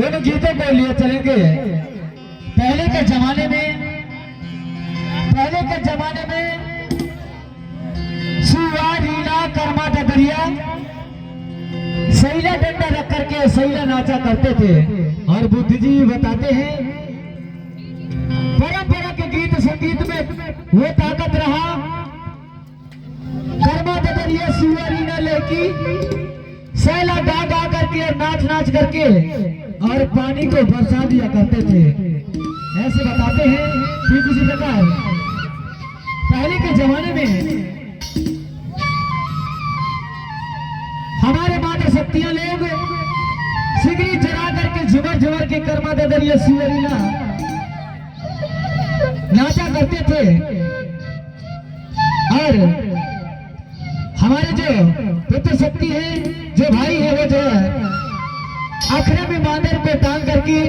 उन गीतों को लिए चलेंगे। पहले के जमाने में सुवारीला कर्मा दरिया सैला डंडा रख करके सैला नाचा करते थे। और बुद्ध जी बताते हैं परंपरा के गीत संगीत में वो ताकत रहा। कर्मा दरिया सुवारीला लेकी सैला गा गा करके और नाच नाच करके और पानी को बरसा दिया करते थे। ऐसे बताते हैं। ठीक उसी प्रकार पहले के जमाने में हमारे माता शक्तियां लोग सिगरी जला करके झुमर झुमर के कर्मा दरिया सुवरीला नाचा करते थे। और हमारे जो पितृ शक्ति है, जो भाई है, वो जो है अखरे में बांदर को टांग करके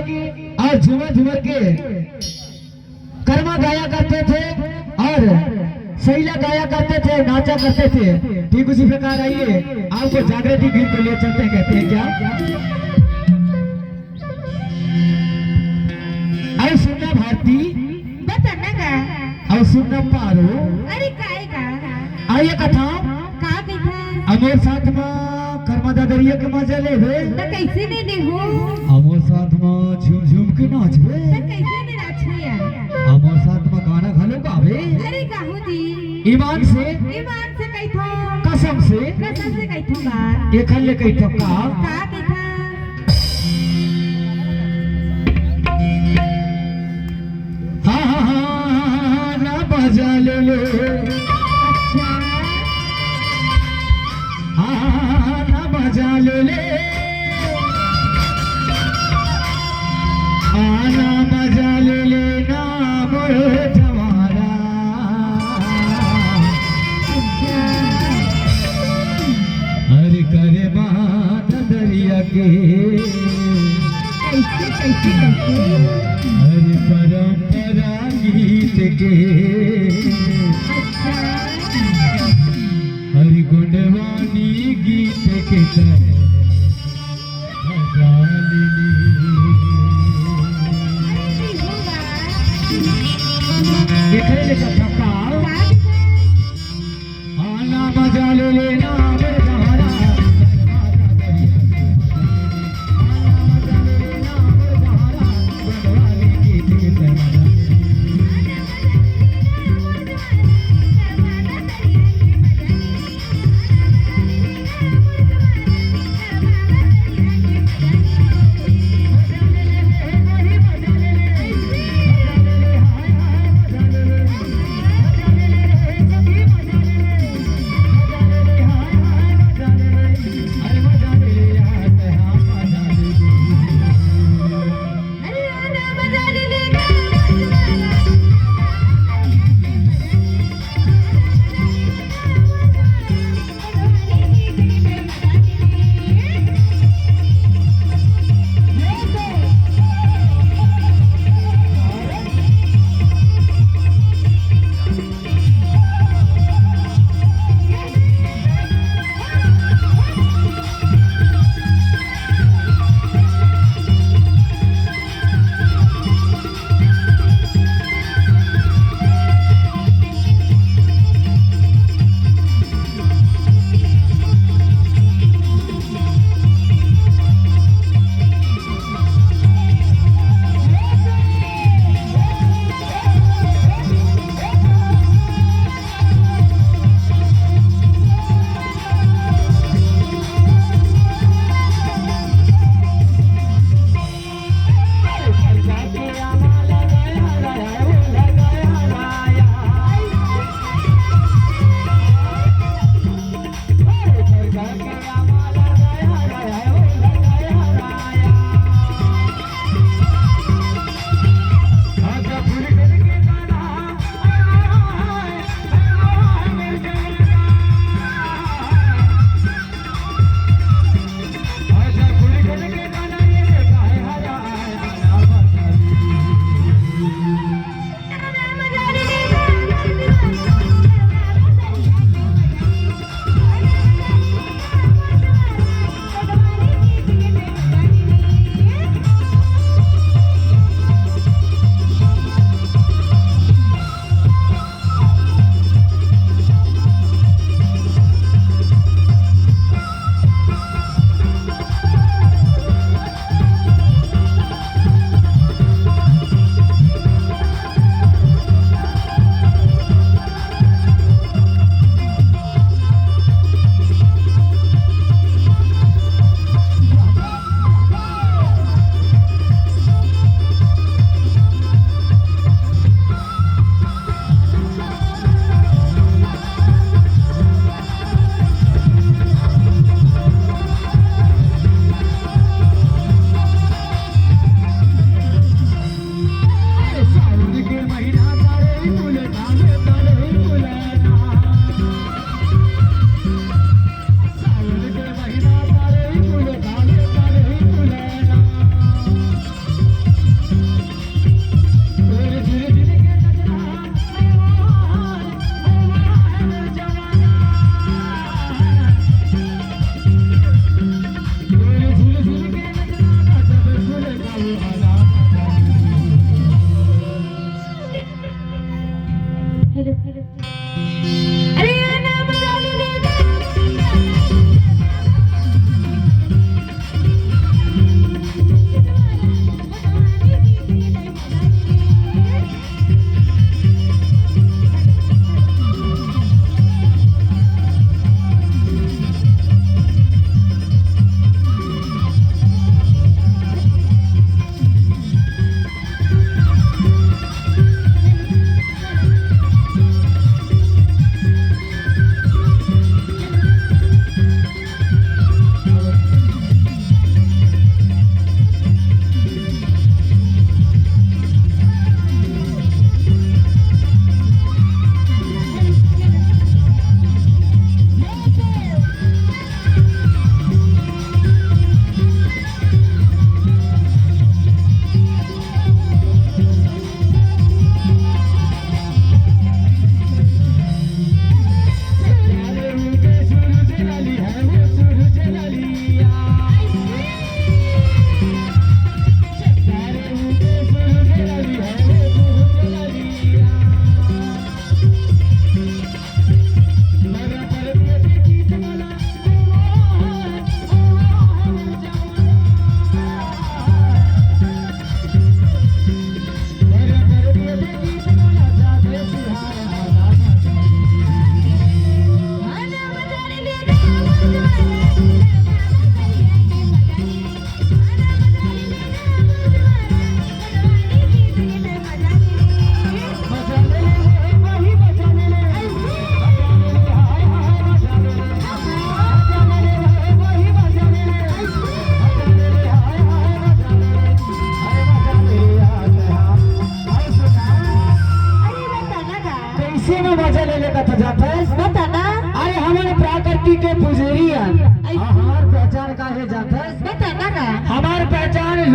और झुमर झुमर के कर्मा गाया करते थे और सैला गाया करते थे, नाचा करते थे। ठीक उसी प्रकार आइए आपको जागृति गीत को ले चलते हैं। कहते हैं क्या? अरे सुनना भारती, बताना का और सुनना पारो। अरे काय का आइए कथा का कथा अमोर साथ में कर्मा दरिया के मजा ले बे। तो कैसे ने देखो अमोर साथ में झूम झूम के नाचबे। तो कैसे ने नाचो यार। अमोर साथ में गाना घालो गावे। अरे गाहू दी ईमान से कैथो कसम से कैथो बा एक हल्ले कई तो का कथा हाँ हाँ हाँ ना बजा ले लो। अच्छा हाँ ना बजा ले ले। आना मजा ले लेना मोरे जवारा। हर करे बात दरिया के कैसे हर परंपरा गीत के अच्छा हर गुणवानी गीत के तरह देखने का थका आना मजा ले लेना मेरे सहारा।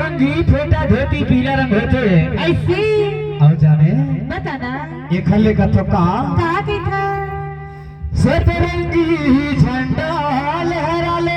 लुंगी फेटा धोती पीला रंग होते ऐसे और जाने बताना ये खले का तो कहा के था सतरंगी झंडा लहरा ले